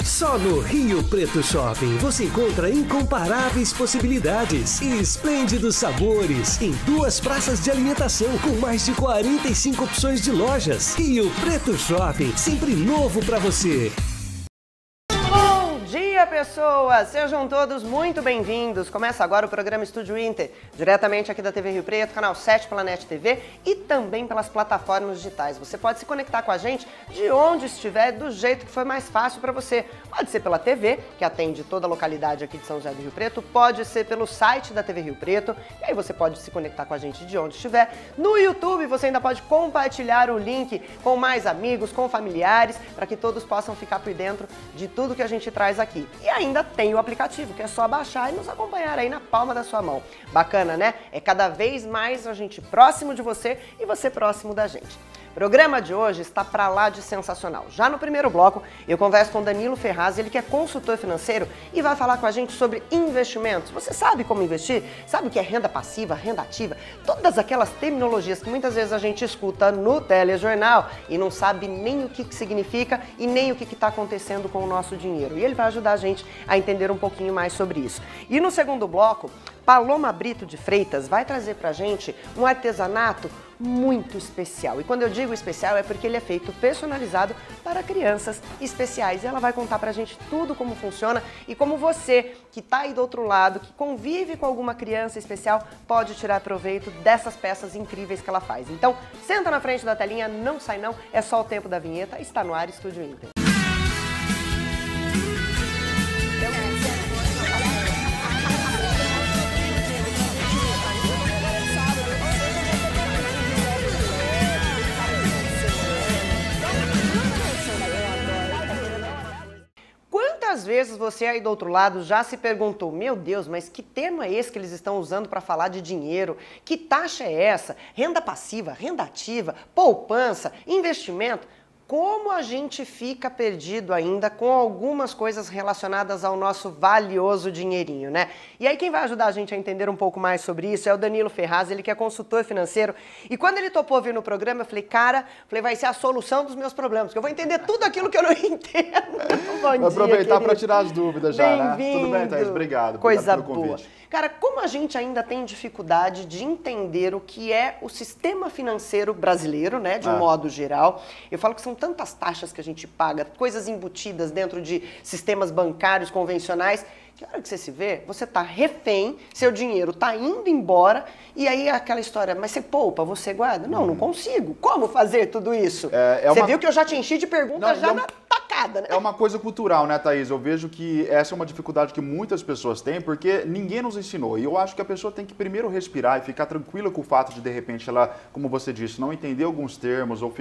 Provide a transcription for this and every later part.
Só no Rio Preto Shopping você encontra incomparáveis possibilidades e esplêndidos sabores em 2 praças de alimentação com mais de 45 opções de lojas. Rio Preto Shopping, sempre novo para você. Bom dia, pessoas! Sejam todos muito bem-vindos. Começa agora o programa Estúdio Inter, diretamente aqui da TV Rio Preto, canal 7 pela NET TV e também pelas plataformas digitais. Você pode se conectar com a gente de onde estiver, do jeito que for mais fácil para você. Pode ser pela TV, que atende toda a localidade aqui de São José do Rio Preto, pode ser pelo site da TV Rio Preto, e aí você pode se conectar com a gente de onde estiver. No YouTube você ainda pode compartilhar o link com mais amigos, com familiares, para que todos possam ficar por dentro de tudo que a gente traz aqui. E ainda tem o aplicativo, que é só baixar e nos acompanhar aí na palma da sua mão. Bacana, né? É cada vez mais a gente próximo de você e você próximo da gente. O programa de hoje está para lá de sensacional. Já no primeiro bloco, eu converso com Danilo Ferraz, ele que é consultor financeiro e vai falar com a gente sobre investimentos. Você sabe como investir? Sabe o que é renda passiva, renda ativa? Todas aquelas terminologias que muitas vezes a gente escuta no telejornal e não sabe nem o que significa e nem o que está acontecendo com o nosso dinheiro. E ele vai ajudar a gente a entender um pouquinho mais sobre isso. E no segundo bloco, Paloma Brito de Freitas vai trazer pra gente um artesanato muito especial. E quando eu digo especial é porque ele é feito personalizado para crianças especiais. E ela vai contar pra gente tudo como funciona e como você que tá aí do outro lado, que convive com alguma criança especial, pode tirar proveito dessas peças incríveis que ela faz. Então, senta na frente da telinha, não sai não, é só o tempo da vinheta, está no ar Estúdio Inter. Quantas vezes você aí do outro lado já se perguntou, meu Deus, mas que termo é esse que eles estão usando para falar de dinheiro? Que taxa é essa? Renda passiva, renda ativa, poupança, investimento? Como a gente fica perdido ainda com algumas coisas relacionadas ao nosso valioso dinheirinho, né? E aí quem vai ajudar a gente a entender um pouco mais sobre isso é o Danilo Ferraz, ele que é consultor financeiro. E quando ele topou vir no programa, eu falei, cara, vai ser a solução dos meus problemas, porque eu vou entender tudo aquilo que eu não entendo. Bom dia, vou aproveitar para querido. tirar as dúvidas já, né? Tudo bem, Thaís? Obrigado. Coisa Obrigado pelo boa. convite. Cara, como a gente ainda tem dificuldade de entender o que é o sistema financeiro brasileiro, né, de um modo geral. Eu falo que são tantas taxas que a gente paga, coisas embutidas dentro de sistemas bancários convencionais, que a hora que você se vê, você tá refém, seu dinheiro tá indo embora, e aí aquela história, mas você poupa, você guarda? Não, não consigo. Como fazer tudo isso? Você viu que eu já te enchi de perguntas na tacada, né? É uma coisa cultural, né, Thaís? Eu vejo que essa é uma dificuldade que muitas pessoas têm, porque ninguém nos ensinou. E eu acho que a pessoa tem que primeiro respirar e ficar tranquila com o fato de repente, ela, como você disse, não entender alguns termos ou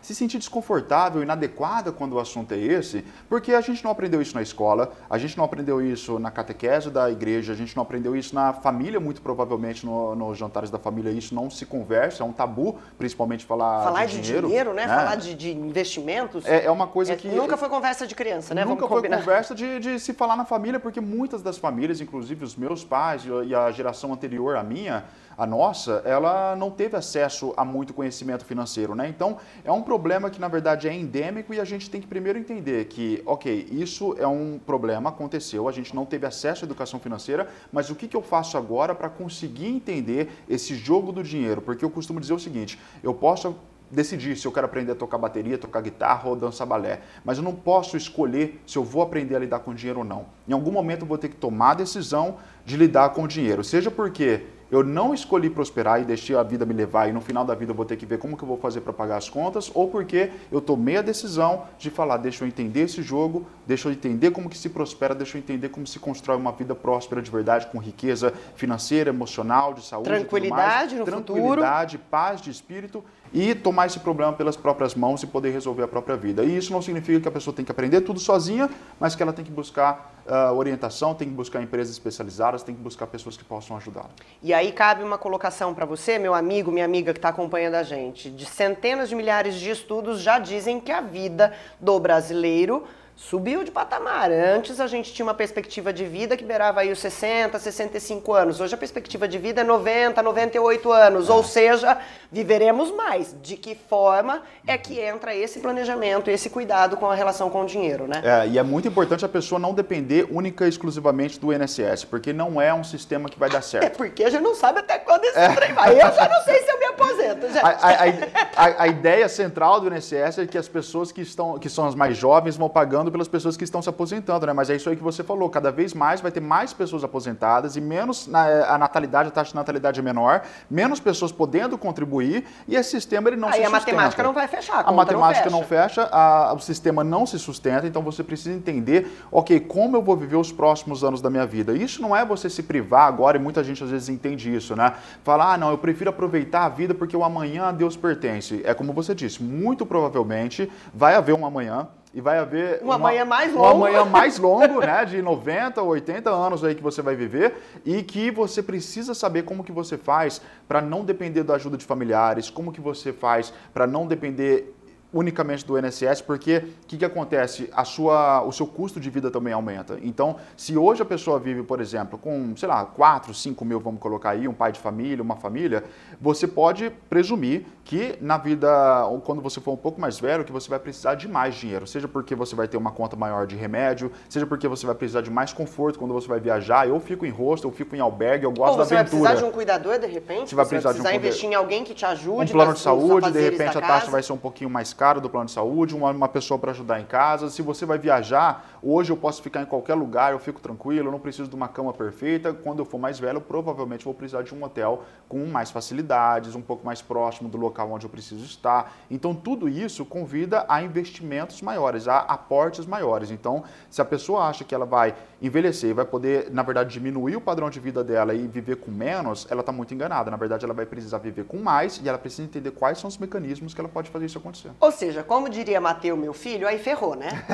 se sentir desconfortável, inadequada quando o assunto é esse, porque a gente não aprendeu isso na escola, a gente não aprendeu isso na catequese da igreja, a gente não aprendeu isso na família, muito provavelmente nos jantares da família isso não se conversa, é um tabu, principalmente falar de dinheiro, né? Falar de investimentos. É uma coisa que... Nunca foi conversa de criança, né? Nunca foi conversa de se falar na família, porque muitas das famílias, inclusive os meus pais e a geração anterior à minha, a nossa, ela não teve acesso a muito conhecimento financeiro, né? Então, é um problema que, na verdade, é endêmico e a gente tem que primeiro entender que, ok, isso é um problema, aconteceu, a gente não teve acesso à educação financeira, mas o que eu faço agora para conseguir entender esse jogo do dinheiro? Porque eu costumo dizer o seguinte, eu posso decidir se eu quero aprender a tocar bateria, tocar guitarra ou dançar balé, mas eu não posso escolher se eu vou aprender a lidar com dinheiro ou não. Em algum momento eu vou ter que tomar a decisão de lidar com o dinheiro, seja porque eu não escolhi prosperar e deixei a vida me levar e no final da vida eu vou ter que ver como que eu vou fazer para pagar as contas, ou porque eu tomei a decisão de falar, deixa eu entender esse jogo, deixa eu entender como que se prospera, deixa eu entender como se constrói uma vida próspera de verdade, com riqueza financeira, emocional, de saúde, tranquilidade no futuro, tranquilidade, paz de espírito e tomar esse problema pelas próprias mãos e poder resolver a própria vida. E isso não significa que a pessoa tem que aprender tudo sozinha, mas que ela tem que buscar orientação, tem que buscar empresas especializadas, tem que buscar pessoas que possam ajudá-la. E aí cabe uma colocação para você, meu amigo, minha amiga que está acompanhando a gente. De centenas de milhares de estudos já dizem que a vida do brasileiro subiu de patamar. Antes a gente tinha uma perspectiva de vida que beirava aí os 60, 65 anos. Hoje a perspectiva de vida é 90, 98 anos. Ou seja, viveremos mais. De que forma é que entra esse planejamento, esse cuidado com a relação com o dinheiro, né? E é muito importante a pessoa não depender única e exclusivamente do INSS, porque não é um sistema que vai dar certo. É porque a gente não sabe até quando esse trem vai. Eu já não sei se eu me aposento, gente. A ideia central do INSS é que as pessoas que são as mais jovens vão pagando pelas pessoas que estão se aposentando, né? Mas é isso aí que você falou, cada vez mais vai ter mais pessoas aposentadas e menos a natalidade, a taxa de natalidade é menor, menos pessoas podendo contribuir e esse sistema ele não se sustenta. Aí a matemática não vai fechar, a matemática não fecha, o sistema não se sustenta, então você precisa entender, ok, como eu vou viver os próximos anos da minha vida? Isso não é você se privar agora, e muita gente às vezes entende isso, né? Falar, não, eu prefiro aproveitar a vida porque o amanhã a Deus pertence. É como você disse, muito provavelmente vai haver um amanhã, e vai haver um amanhã mais longo. Um amanhã mais longo, né, de 90, 80 anos aí que você vai viver e que você precisa saber como que você faz para não depender da ajuda de familiares, como que você faz para não depender unicamente do INSS, porque o que acontece? O seu custo de vida também aumenta. Então, se hoje a pessoa vive, por exemplo, com, sei lá, 4, 5 mil, vamos colocar aí, um pai de família, uma família, você pode presumir que na vida, quando você for um pouco mais velho, que você vai precisar de mais dinheiro, seja porque você vai ter uma conta maior de remédio, seja porque você vai precisar de mais conforto quando você vai viajar. Eu fico em hostel, eu fico em albergue, eu gosto da aventura. Você vai precisar de um cuidador, de repente? Você vai precisar investir em alguém que te ajude. Um plano de saúde, de repente a taxa vai ser um pouquinho mais cara do plano de saúde, uma pessoa para ajudar em casa. Se você vai viajar, hoje eu posso ficar em qualquer lugar, eu fico tranquilo, eu não preciso de uma cama perfeita. Quando eu for mais velho, eu provavelmente vou precisar de um hotel com mais facilidades, um pouco mais próximo do local onde eu preciso estar. Então, tudo isso convida a investimentos maiores, a aportes maiores. Então, se a pessoa acha que ela vai envelhecer e vai poder, na verdade, diminuir o padrão de vida dela e viver com menos, ela está muito enganada. Na verdade, ela vai precisar viver com mais e ela precisa entender quais são os mecanismos que ela pode fazer isso acontecer. Ou seja, como diria Mateu, meu filho, aí ferrou, né?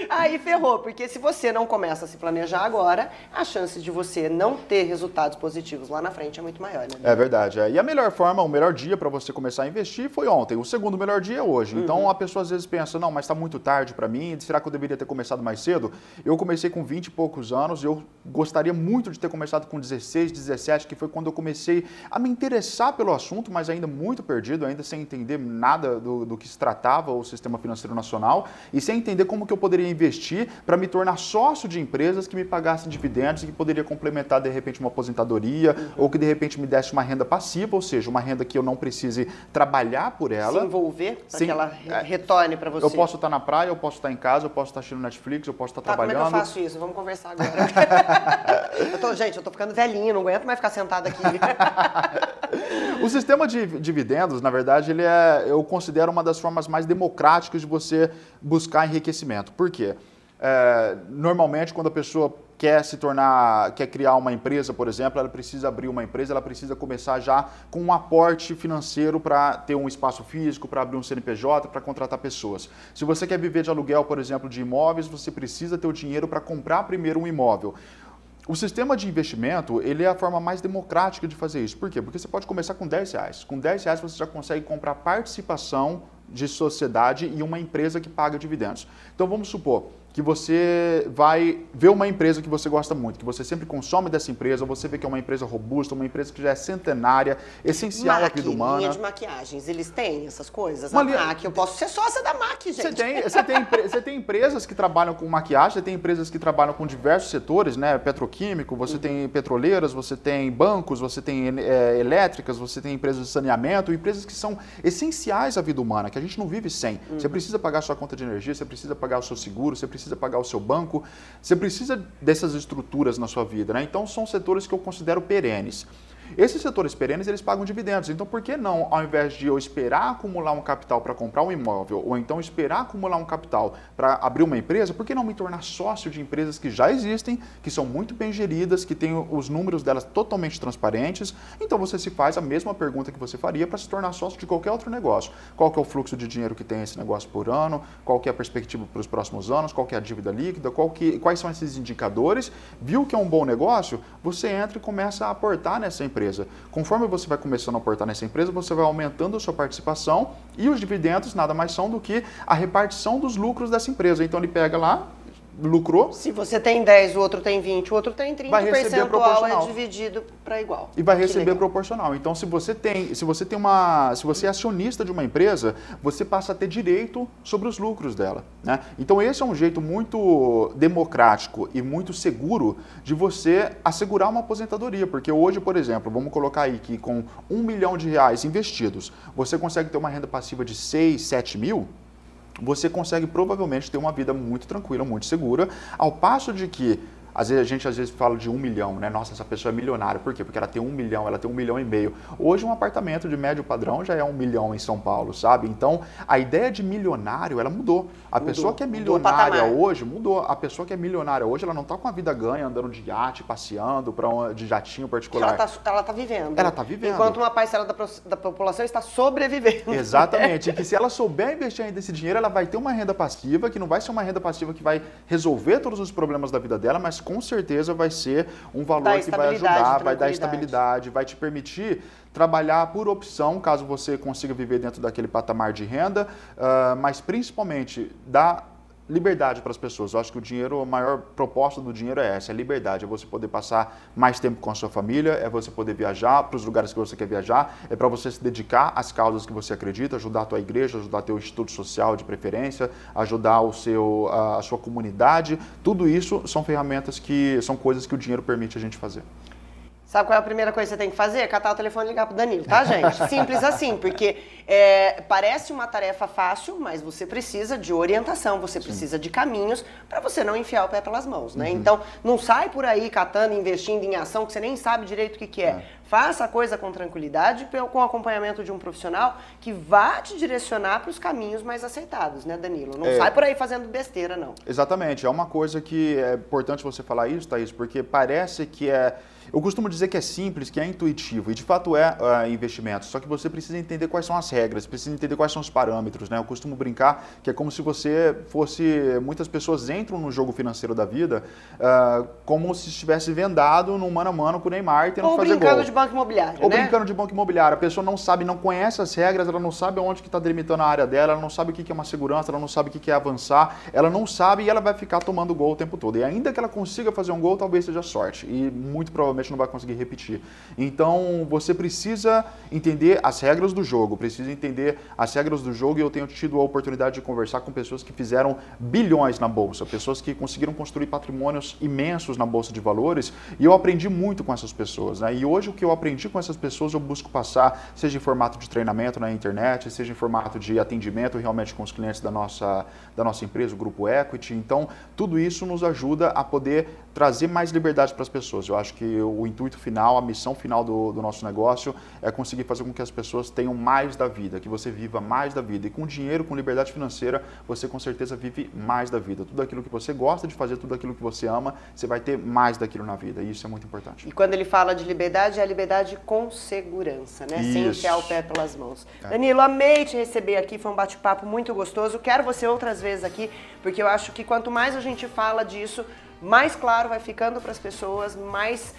Aí ferrou, porque se você não começa a se planejar agora, a chance de você não ter resultados positivos lá na frente é muito maior, né? É verdade. E a melhor forma, o melhor dia para você começar a investir foi ontem. O segundo melhor dia é hoje. Então a pessoa às vezes pensa, não, mas está muito tarde para mim, será que eu deveria ter começado mais cedo? Eu comecei com 20 e poucos anos, eu gostaria muito de ter começado com 16, 17, que foi quando eu comecei a me interessar pelo assunto, mas ainda muito perdido, ainda sem entender nada do que se tratava o sistema financeiro nacional e sem entender como que eu poderia investir para me tornar sócio de empresas que me pagassem dividendos e que poderia complementar, de repente, uma aposentadoria ou que, de repente, me desse uma renda passiva, ou seja, uma renda que eu não precise trabalhar por ela. Se envolver para que ela retorne para você. Eu posso estar na praia, eu posso estar em casa, eu posso estar assistindo Netflix, eu posso estar trabalhando. Como é que eu faço isso? Vamos conversar agora. Gente, eu tô ficando velhinho, não aguento mais ficar sentada aqui. O sistema de dividendos, na verdade, eu considero uma das formas mais democráticas de você buscar enriquecimento. Por quê? Normalmente, quando a pessoa quer criar uma empresa, por exemplo, ela precisa abrir uma empresa, ela precisa começar já com um aporte financeiro para ter um espaço físico, para abrir um CNPJ, para contratar pessoas. Se você quer viver de aluguel, por exemplo, de imóveis, você precisa ter o dinheiro para comprar primeiro um imóvel. O sistema de investimento, ele é a forma mais democrática de fazer isso. Por quê? Porque você pode começar com R$10. Com R$10 você já consegue comprar participação de sociedade e uma empresa que paga dividendos. Então vamos supor que você vai ver uma empresa que você gosta muito, que você sempre consome dessa empresa, você vê que é uma empresa robusta, uma empresa que já é centenária, essencial à vida humana. Linha de maquiagens, eles têm essas coisas? A MAC, eu posso ser sócia da MAC, gente. Você tem empresas que trabalham com maquiagem, você tem empresas que trabalham com diversos setores, né? Petroquímico, você tem petroleiras, você tem bancos, você tem elétricas, você tem empresas de saneamento, empresas que são essenciais à vida humana, que a gente não vive sem. Você precisa pagar sua conta de energia, você precisa pagar o seu seguro, você precisa pagar o seu banco, você precisa dessas estruturas na sua vida, né? Então são setores que eu considero perenes. Esses setores perenes, eles pagam dividendos. Então, por que não, ao invés de eu esperar acumular um capital para comprar um imóvel, ou então esperar acumular um capital para abrir uma empresa, por que não me tornar sócio de empresas que já existem, que são muito bem geridas, que têm os números delas totalmente transparentes? Então, você se faz a mesma pergunta que você faria para se tornar sócio de qualquer outro negócio. Qual que é o fluxo de dinheiro que tem esse negócio por ano? Qual que é a perspectiva para os próximos anos? Qual que é a dívida líquida? Quais são esses indicadores? Viu que é um bom negócio? Você entra e começa a aportar nessa empresa. empresa. Conforme você vai começando a aportar nessa empresa, você vai aumentando a sua participação e os dividendos nada mais são do que a repartição dos lucros dessa empresa. Então ele pega lá, lucrou. Se você tem 10, o outro tem 20, o outro tem 30, vai receber o percentual proporcional. é dividido para igual. E vai receber proporcional. Então, se você é acionista de uma empresa, você passa a ter direito sobre os lucros dela, né? Então, esse é um jeito muito democrático e muito seguro de você assegurar uma aposentadoria, porque hoje, por exemplo, vamos colocar aí que com R$1 milhão investidos, você consegue ter uma renda passiva de 6, 7 mil, você consegue provavelmente ter uma vida muito tranquila, muito segura, ao passo de que a gente às vezes fala de 1 milhão, né? Nossa, essa pessoa é milionária. Por quê? Porque ela tem 1 milhão, ela tem 1,5 milhão. Hoje um apartamento de médio padrão já é 1 milhão em São Paulo, sabe? Então, a ideia de milionário, ela mudou. Pessoa que é milionária hoje, mudou. A pessoa que é milionária hoje, ela não está com a vida ganha, andando de iate, passeando de jatinho particular. Ela está vivendo. Ela está vivendo. Enquanto uma parcela da população está sobrevivendo. Exatamente. E que se ela souber investir ainda esse dinheiro, ela vai ter uma renda passiva, que não vai ser uma renda passiva que vai resolver todos os problemas da vida dela, mas com certeza vai ser um valor que vai ajudar, vai dar estabilidade, vai te permitir trabalhar por opção, caso você consiga viver dentro daquele patamar de renda, mas principalmente dar liberdade para as pessoas. Eu acho que o dinheiro, a maior proposta do dinheiro é essa, é liberdade, é você poder passar mais tempo com a sua família, é você poder viajar para os lugares que você quer viajar, é para você se dedicar às causas que você acredita, ajudar a tua igreja, ajudar o teu instituto social de preferência, ajudar a sua comunidade. Tudo isso são ferramentas são coisas que o dinheiro permite a gente fazer. Sabe qual é a primeira coisa que você tem que fazer? Catar o telefone e ligar pro Danilo, tá, gente? Simples assim, porque parece uma tarefa fácil, mas você precisa de orientação, você precisa de caminhos para você não enfiar o pé pelas mãos, né? Então, não sai por aí catando, investindo em ação que você nem sabe direito o que é. Faça a coisa com tranquilidade, com acompanhamento de um profissional que vá te direcionar para os caminhos mais aceitados, né, Danilo? Não sai por aí fazendo besteira, não. Exatamente. É uma coisa que é importante você falar isso, Thaís, porque parece que eu costumo dizer que é simples, que é intuitivo, e de fato é investimento, só que você precisa entender quais são as regras, precisa entender quais são os parâmetros, né? Eu costumo brincar que é como se você muitas pessoas entram no jogo financeiro da vida como se estivesse vendado no mano a mano com o Neymar e tendo que fazer gol. Ou brincando de banco imobiliário, Ou brincando de banco imobiliário. A pessoa não sabe, não conhece as regras, ela não sabe onde que está delimitando a área dela, ela não sabe o que é uma segurança, ela não sabe o que é avançar, ela não sabe e ela vai ficar tomando gol o tempo todo. E ainda que ela consiga fazer um gol, talvez seja sorte. E muito provavelmente não vai conseguir repetir. Então, você precisa entender as regras do jogo, e eu tenho tido a oportunidade de conversar com pessoas que fizeram bilhões na Bolsa, pessoas que conseguiram construir patrimônios imensos na Bolsa de Valores, e eu aprendi muito com essas pessoas, né? E hoje o que eu aprendi com essas pessoas eu busco passar, seja em formato de treinamento na internet, seja em formato de atendimento realmente com os clientes da nossa empresa, o Grupo Equity. Então, tudo isso nos ajuda a poder trazer mais liberdade para as pessoas. Eu acho que o intuito final, a missão final do nosso negócio é conseguir fazer com que as pessoas tenham mais da vida, que você viva mais da vida. E com dinheiro, com liberdade financeira, você com certeza vive mais da vida. Tudo aquilo que você gosta de fazer, tudo aquilo que você ama, você vai ter mais daquilo na vida. E isso é muito importante. E quando ele fala de liberdade, é a liberdade com segurança, né? Sem enfiar o pé pelas mãos. Danilo, amei te receber aqui, foi um bate-papo muito gostoso. Quero você outras vezes aqui, porque eu acho que quanto mais a gente fala disso, mais claro vai ficando para as pessoas, mais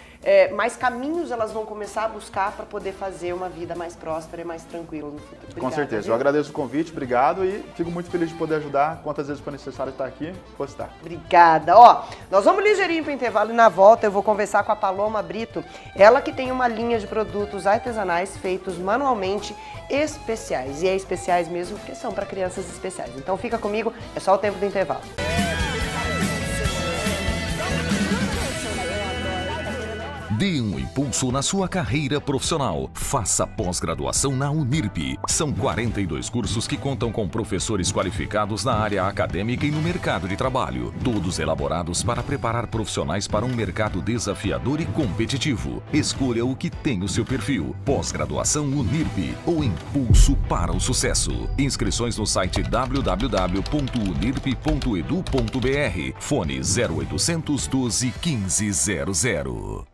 caminhos elas vão começar a buscar para poder fazer uma vida mais próspera e mais tranquila no futuro. Obrigada, com certeza. Viu? Eu agradeço o convite, obrigado, e fico muito feliz de poder ajudar. Quantas vezes for necessário estar aqui, vou estar. Obrigada. Ó, nós vamos ligeirinho para o intervalo e na volta eu vou conversar com a Paloma Brito, ela que tem uma linha de produtos artesanais feitos manualmente especiais. E é especiais mesmo porque são para crianças especiais. Então fica comigo, é só o tempo do intervalo. Dê um impulso na sua carreira profissional. Faça pós-graduação na Unirp. São 42 cursos que contam com professores qualificados na área acadêmica e no mercado de trabalho. Todos elaborados para preparar profissionais para um mercado desafiador e competitivo. Escolha o que tem o seu perfil. Pós-graduação Unirp, o impulso para o sucesso. Inscrições no site www.unirp.edu.br. Fone 0800 12 1500.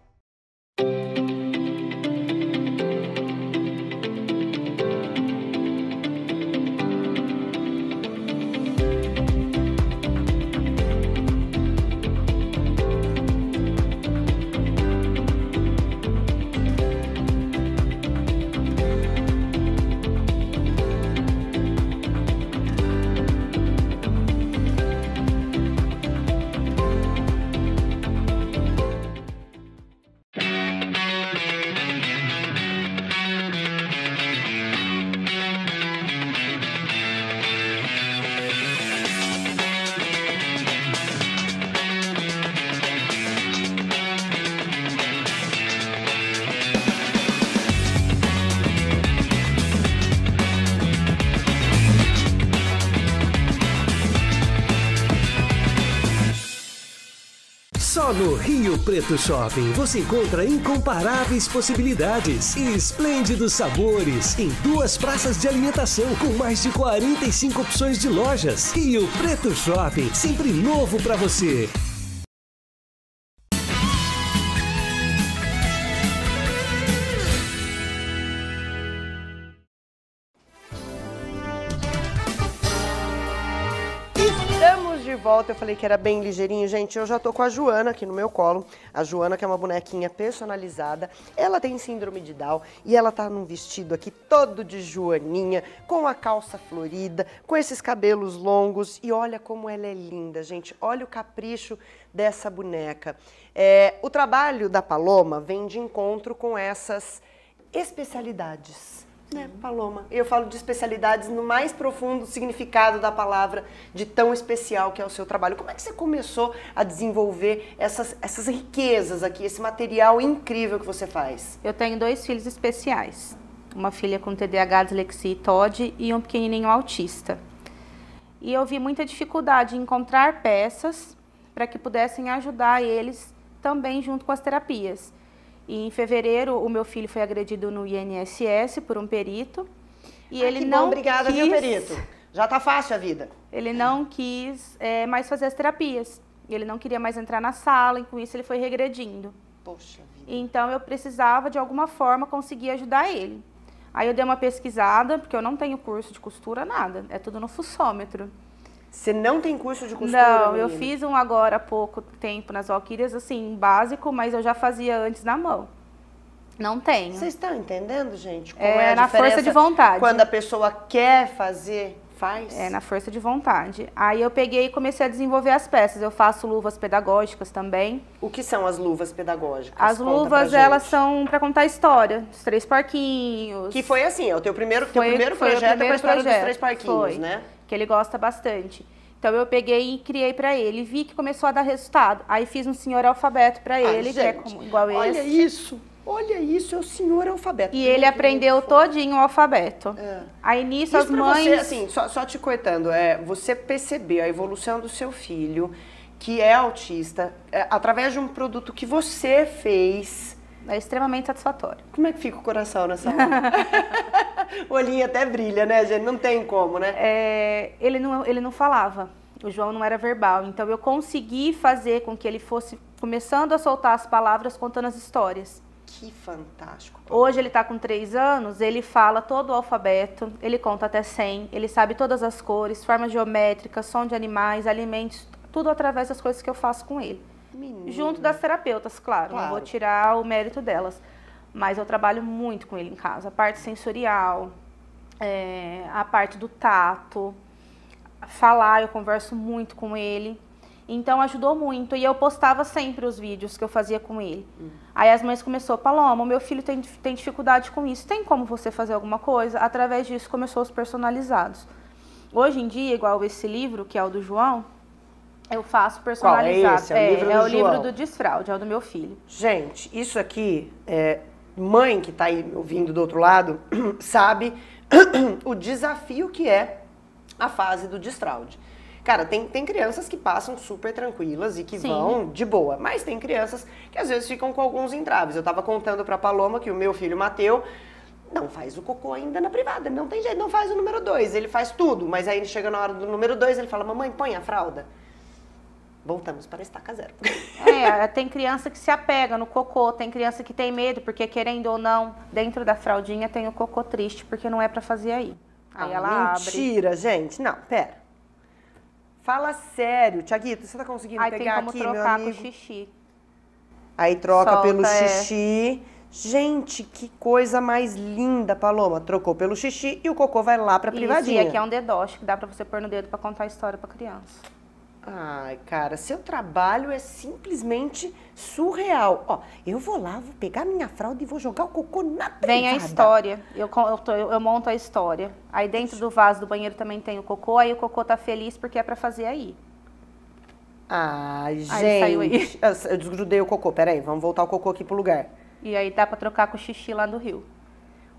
Só no Rio Preto Shopping você encontra incomparáveis possibilidades e esplêndidos sabores em 2 praças de alimentação com mais de 45 opções de lojas. Rio Preto Shopping, sempre novo para você. De volta, eu falei que era bem ligeirinho, gente. Eu já tô com a Joana aqui no meu colo. A Joana, que é uma bonequinha personalizada, ela tem síndrome de Down e ela tá num vestido aqui todo de joaninha, com a calça florida, com esses cabelos longos e olha como ela é linda, gente. Olha o capricho dessa boneca. O trabalho da Paloma vem de encontro com essas especialidades. Né, Paloma? Eu falo de especialidades no mais profundo significado da palavra, de tão especial que é o seu trabalho. Como é que você começou a desenvolver essas riquezas aqui, esse material incrível que você faz? Eu tenho 2 filhos especiais. Uma filha com TDAH, dislexia e TOD e um pequenininho autista. E eu vi muita dificuldade em encontrar peças para que pudessem ajudar eles também junto com as terapias. E em fevereiro, o meu filho foi agredido no INSS por um perito. E ele não obrigada, viu, perito? Já tá fácil a vida. Ele não quis mais fazer as terapias. Ele não queria mais entrar na sala e com isso ele foi regredindo. Poxa vida. Então eu precisava de alguma forma conseguir ajudar ele. Aí eu dei uma pesquisada, porque eu não tenho curso de costura, nada. É tudo no fuçômetro. Você não tem curso de costura? Não, eu fiz um agora há pouco tempo nas Valquírias, assim, básico, mas eu já fazia antes na mão. Não tenho. Vocês estão entendendo, gente? Como é a na força de vontade. Quando a pessoa quer fazer, faz? É, na força de vontade. Aí eu peguei e comecei a desenvolver as peças. Eu faço luvas pedagógicas também. O que são as luvas pedagógicas? As luvas, elas são para contar história. Os 3 porquinhos. Que foi assim, é o teu primeiro projeto com a história dos 3 porquinhos, né? Que ele gosta bastante. Então eu peguei e criei para ele, vi que começou a dar resultado. Aí fiz um senhor alfabeto para ele, que é igual esse. Olha isso! Olha isso, é o senhor alfabeto. E ele aprendeu todinho o alfabeto. Aí nisso as mães... Você, assim, só te cortando, você percebeu a evolução do seu filho, que é autista, através de um produto que você fez. É extremamente satisfatório. Como é que fica o coração nessa hora? O olhinho até brilha, né, gente? Não tem como, né? Ele não falava. O João não era verbal. Então eu consegui fazer com que ele fosse começando a soltar as palavras, contando as histórias. Que fantástico. Hoje ele está com 3 anos, ele fala todo o alfabeto, ele conta até 100, ele sabe todas as cores, formas geométricas, som de animais, alimentos, tudo através das coisas que eu faço com ele. Menina. Junto das terapeutas, claro, não vou tirar o mérito delas. Mas eu trabalho muito com ele em casa, a parte sensorial, a parte do tato, falar, eu converso muito com ele. Então ajudou muito e eu postava sempre os vídeos que eu fazia com ele. Aí as mães começaram, Paloma, o meu filho tem dificuldade com isso, tem como você fazer alguma coisa? Através disso começou os personalizados. Hoje em dia, igual esse livro, que é o do João, eu faço personalizado. Qual é esse? É o livro do desfraude, é o do meu filho. Gente, isso aqui, mãe que está aí ouvindo do outro lado, sabe o desafio que é a fase do desfraude. Cara, tem crianças que passam super tranquilas e que vão de boa, mas tem crianças que às vezes ficam com alguns entraves. Eu tava contando pra Paloma que o meu filho, Mateu, não faz o cocô ainda na privada, não tem jeito, não faz o número 2, ele faz tudo, mas aí ele chega na hora do número 2, ele fala, mamãe, põe a fralda. Voltamos para a estaca zero. Tem criança que se apega no cocô, tem criança que tem medo, porque querendo ou não, dentro da fraldinha tem o cocô triste, porque não é pra fazer aí. Aí ela abre. Mentira, gente. Não, pera. Fala sério. Tiaguito, você tá conseguindo pegar aqui, meu amigo? Aí tem como trocar com o xixi. Aí troca pelo xixi. Gente, que coisa mais linda, Paloma. Trocou pelo xixi e o cocô vai lá pra privadinha. E aqui é um dedócio que dá pra você pôr no dedo pra contar a história pra criança. Ai, cara, seu trabalho é simplesmente surreal. Ó, eu vou lá, vou pegar minha fralda e vou jogar o cocô na privada. Vem a história, eu monto a história. Aí dentro do vaso do banheiro também tem o cocô, aí o cocô tá feliz porque é pra fazer aí. Ai, gente, aí saiu aí. Eu desgrudei o cocô, peraí, vamos voltar o cocô aqui pro lugar. E aí dá pra trocar com o xixi lá do rio,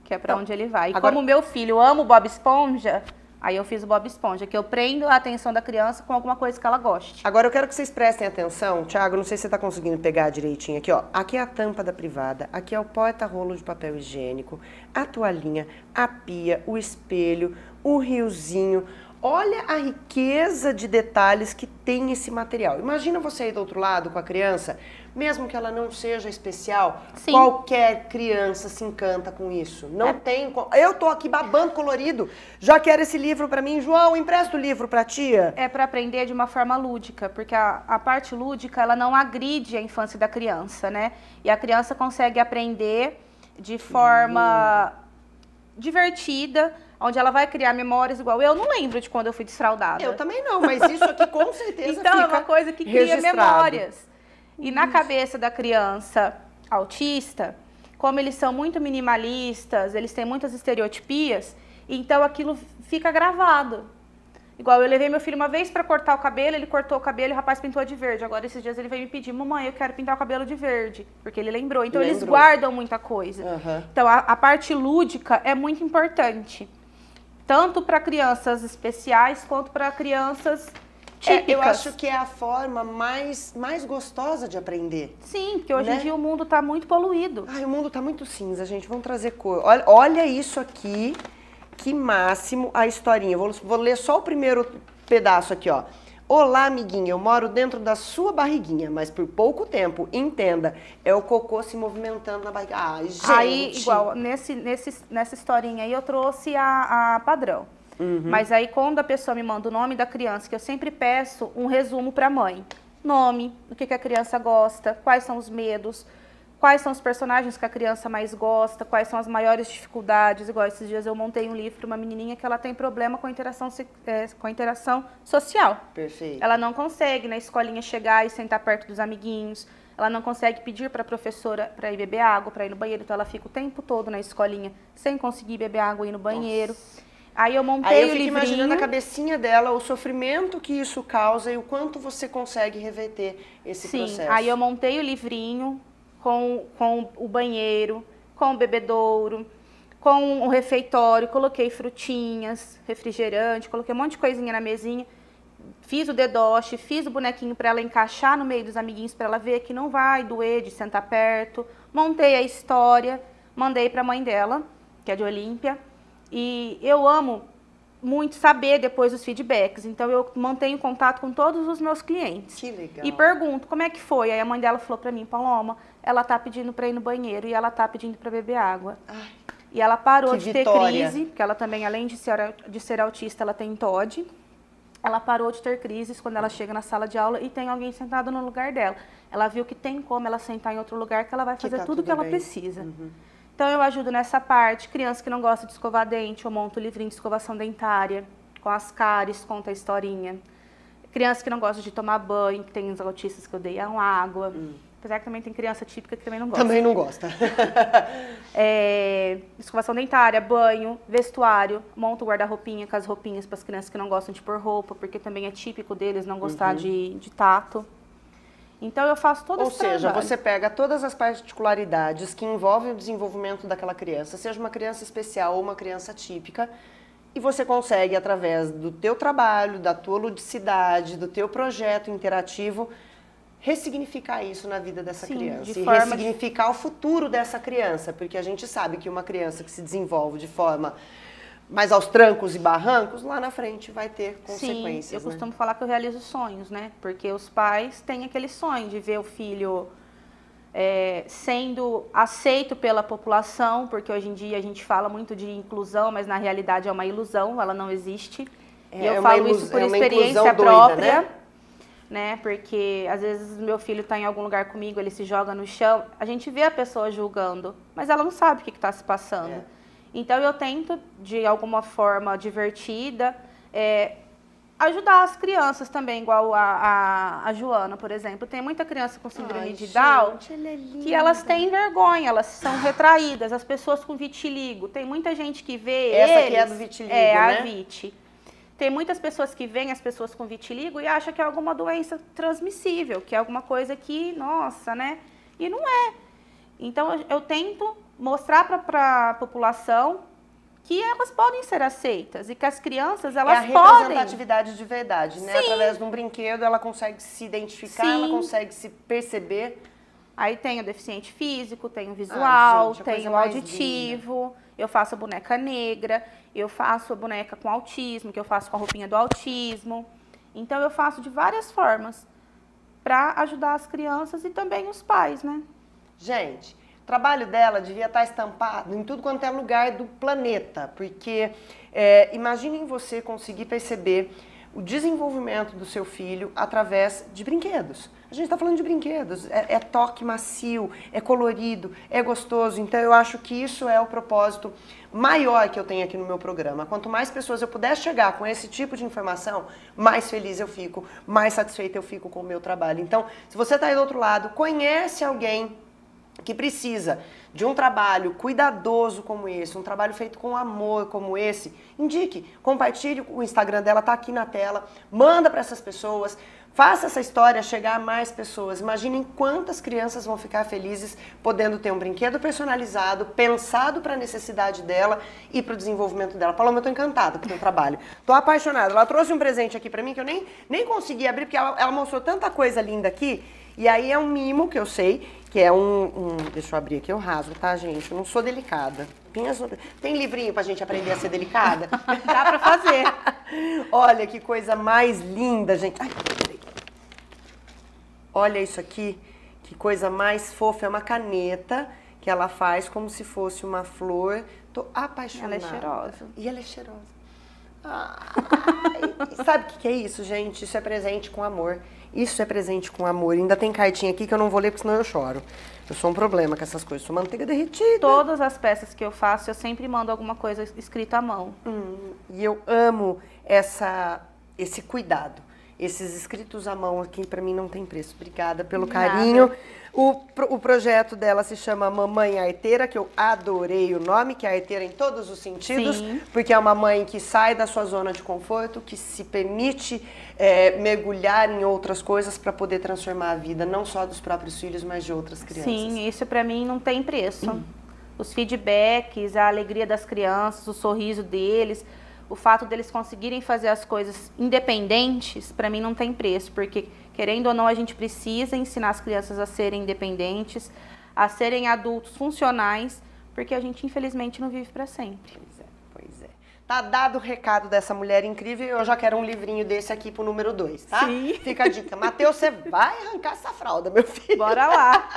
que é pra onde ele vai. E agora... como o meu filho ama o Bob Esponja, Aí eu fiz o Bob Esponja, que eu prendo a atenção da criança com alguma coisa que ela goste. Agora eu quero que vocês prestem atenção. Thiago, não sei se você está conseguindo pegar direitinho aqui, ó. Aqui é a tampa da privada, aqui é o porta-rolo de papel higiênico, a toalhinha, a pia, o espelho, o riozinho. Olha a riqueza de detalhes que tem esse material. Imagina você aí do outro lado com a criança, mesmo que ela não seja especial, Sim. Qualquer criança se encanta com isso. Não tem... Eu tô aqui babando colorido, já quero esse livro pra mim. João, empresta o livro pra tia. É para aprender de uma forma lúdica, porque a parte lúdica, ela não agride a infância da criança, né? E a criança consegue aprender de forma divertida, onde ela vai criar memórias igual. Eu não lembro de quando eu fui desfraldada. Eu também não, mas isso aqui com certeza então, fica é uma coisa que cria registrado. memórias. E na cabeça da criança autista, como eles são muito minimalistas, eles têm muitas estereotipias, então aquilo fica gravado. Igual eu levei meu filho uma vez para cortar o cabelo, ele cortou o cabelo e o rapaz pintou de verde. Agora esses dias ele veio me pedir, mamãe, eu quero pintar o cabelo de verde, porque ele lembrou. Então eles guardam muita coisa. Então a parte lúdica é muito importante, tanto para crianças especiais quanto para crianças típicas. Eu acho que é a forma mais gostosa de aprender. Sim, porque hoje em dia o mundo está muito poluído. Ai, o mundo está muito cinza, gente. Vamos trazer cor. Olha isso aqui. Que máximo a historinha. Vou ler só o primeiro pedaço aqui, ó. Olá, amiguinha, eu moro dentro da sua barriguinha, mas por pouco tempo, entenda, é o cocô se movimentando na barriga. Ai, gente. Aí, igual, nessa historinha aí eu trouxe a padrão. Mas aí quando a pessoa me manda o nome da criança, que eu sempre peço um resumo para a mãe. Nome, o que a criança gosta, quais são os medos, quais são os personagens que a criança mais gosta, quais são as maiores dificuldades. Igual esses dias eu montei um livro para uma menininha que ela tem problema com a interação social. Perfeito. Ela não consegue na escolinha chegar e sentar perto dos amiguinhos. Ela não consegue pedir para a professora para ir beber água, para ir no banheiro. Então ela fica o tempo todo na escolinha sem conseguir beber água e ir no banheiro. Nossa. Aí eu montei o livrinho. Imaginando a cabecinha dela, o sofrimento que isso causa e o quanto você consegue reverter esse processo. Sim, aí eu montei o livrinho com o banheiro, com o bebedouro, com o refeitório, coloquei frutinhas, refrigerante, coloquei um monte de coisinha na mesinha, fiz o dedoche, fiz o bonequinho para ela encaixar no meio dos amiguinhos, para ela ver que não vai doer de sentar perto, montei a história, mandei para a mãe dela, que é de Olímpia, e eu amo muito saber depois os feedbacks, então eu mantenho contato com todos os meus clientes. Que legal. E pergunto, como é que foi? Aí a mãe dela falou pra mim, Paloma, ela tá pedindo pra ir no banheiro e ela tá pedindo pra beber água. Ai, e ela parou de ter vitória. crise, porque ela também, além de ser autista, ela tem TOD. Ela parou de ter crises quando ela chega na sala de aula e tem alguém sentado no lugar dela. Ela viu que tem como ela sentar em outro lugar, que ela vai fazer tudo que ela precisa. Então eu ajudo nessa parte. Criança que não gosta de escovar dente, eu monto o livrinho de escovação dentária, com as cáries, conta a historinha. Criança que não gosta de tomar banho, que tem os autistas que odeiam água. Apesar que também tem criança típica que também não gosta. Também não gosta. Escovação dentária, banho, vestuário, monto o guarda-roupinha com as roupinhas para as crianças que não gostam de pôr roupa, porque também é típico deles não gostar de tato. Então eu faço todo esse trabalho. Ou seja, você pega todas as particularidades que envolvem o desenvolvimento daquela criança, seja uma criança especial ou uma criança típica, e você consegue, através do teu trabalho, da tua ludicidade, do teu projeto interativo, ressignificar isso na vida dessa criança. E ressignificar o futuro dessa criança, porque a gente sabe que uma criança que se desenvolve de forma mais aos trancos e barrancos, lá na frente vai ter consequências. Sim, eu costumo falar que eu realizo sonhos, né? Porque os pais têm aquele sonho de ver o filho sendo aceito pela população, porque hoje em dia a gente fala muito de inclusão, mas na realidade é uma ilusão, ela não existe. E eu falo isso por experiência própria, né? Porque às vezes meu filho está em algum lugar comigo, ele se joga no chão, a gente vê a pessoa julgando, mas ela não sabe o que está se passando. Então eu tento, de alguma forma divertida, ajudar as crianças também, igual a Joana, por exemplo. Tem muita criança com síndrome de Down que elas têm vergonha, elas são retraídas, as pessoas com vitiligo. Tem muita gente que vê Essa aqui é a do vitiligo, né? A VIT. Tem muitas pessoas que veem as pessoas com vitiligo e acham que é alguma doença transmissível, que é alguma coisa que, nossa, né? E não é. Então eu tento mostrar para a população que elas podem ser aceitas e que as crianças, elas podem... É a representatividade de verdade, né? Sim. Através de um brinquedo, ela consegue se identificar, Sim. ela consegue se perceber. Aí tem o deficiente físico, tem o visual, gente, tem o auditivo, eu faço a boneca negra, eu faço a boneca com autismo, que eu faço com a roupinha do autismo. Então, eu faço de várias formas para ajudar as crianças e também os pais, né? Gente, o trabalho dela devia estar estampado em tudo quanto é lugar do planeta, porque imaginem você conseguir perceber o desenvolvimento do seu filho através de brinquedos. A gente está falando de brinquedos, é toque macio, é colorido, é gostoso. Então, eu acho que isso é o propósito maior que eu tenho aqui no meu programa. Quanto mais pessoas eu puder chegar com esse tipo de informação, mais feliz eu fico, mais satisfeita eu fico com o meu trabalho. Então, se você está aí do outro lado, conhece alguém que precisa de um trabalho cuidadoso como esse, um trabalho feito com amor como esse, indique, compartilhe, o Instagram dela está aqui na tela, manda para essas pessoas, faça essa história chegar a mais pessoas. Imaginem quantas crianças vão ficar felizes podendo ter um brinquedo personalizado, pensado para a necessidade dela e para o desenvolvimento dela. Paloma, eu tô encantada com o trabalho. Tô apaixonada. Ela trouxe um presente aqui para mim que eu nem consegui abrir, porque ela mostrou tanta coisa linda aqui. E aí é um mimo, que eu sei, que é deixa eu abrir aqui, eu rasgo, tá, gente? Eu não sou delicada. Tem livrinho pra gente aprender a ser delicada? Dá pra fazer. Olha que coisa mais linda, gente. Ai, peraí. Olha isso aqui, que coisa mais fofa. É uma caneta que ela faz como se fosse uma flor. Tô apaixonada. Ela é cheirosa. E ela é cheirosa. Ai, sabe o que é isso, gente? Isso é presente com amor. Isso é presente com amor. Ainda tem cartinha aqui que eu não vou ler, porque senão eu choro. Eu sou um problema com essas coisas. Sou manteiga derretida. Todas as peças que eu faço, eu sempre mando alguma coisa escrita à mão. E eu amo esse cuidado. Esses escritos à mão aqui, pra mim, não tem preço. Obrigada pelo carinho. O projeto dela se chama Mamãe Arteira, que eu adorei o nome, que é arteira em todos os sentidos, Sim. porque é uma mãe que sai da sua zona de conforto, que se permite mergulhar em outras coisas para poder transformar a vida, não só dos próprios filhos, mas de outras crianças. Sim, isso pra mim não tem preço. Os feedbacks, a alegria das crianças, o sorriso deles, o fato deles conseguirem fazer as coisas independentes, pra mim não tem preço, porque querendo ou não, a gente precisa ensinar as crianças a serem independentes, a serem adultos funcionais, porque a gente, infelizmente, não vive para sempre. Pois é. Tá dado o recado dessa mulher incrível e eu já quero um livrinho desse aqui pro número 2, tá? Sim. Fica a dica. Matheus, você vai arrancar essa fralda, meu filho. Bora lá.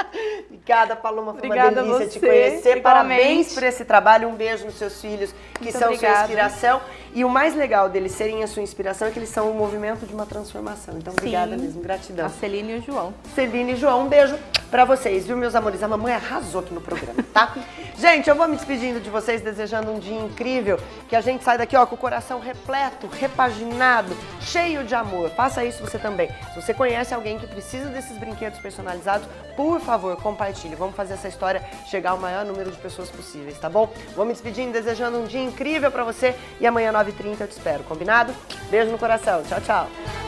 Obrigada, Paloma. Foi Obrigada uma delícia você, te conhecer. igualmente. Parabéns por esse trabalho. Um beijo nos seus filhos, que Muito são obrigada. sua inspiração. E o mais legal deles serem a sua inspiração é que eles são um movimento de uma transformação. Então, obrigada Sim. mesmo. Gratidão. A Celine e o João. Celine e João, um beijo pra vocês, viu, meus amores? A mamãe arrasou aqui no programa, tá? Gente, eu vou me despedindo de vocês, desejando um dia incrível, que a gente sai daqui, ó, com o coração repleto, repaginado, cheio de amor. Faça isso você também. Se você conhece alguém que precisa desses brinquedos personalizados, por favor, compartilhe. Vamos fazer essa história chegar ao maior número de pessoas possíveis, tá bom? Vou me despedindo, desejando um dia incrível pra você e amanhã, 9h30, eu te espero, combinado? Beijo no coração. Tchau, tchau.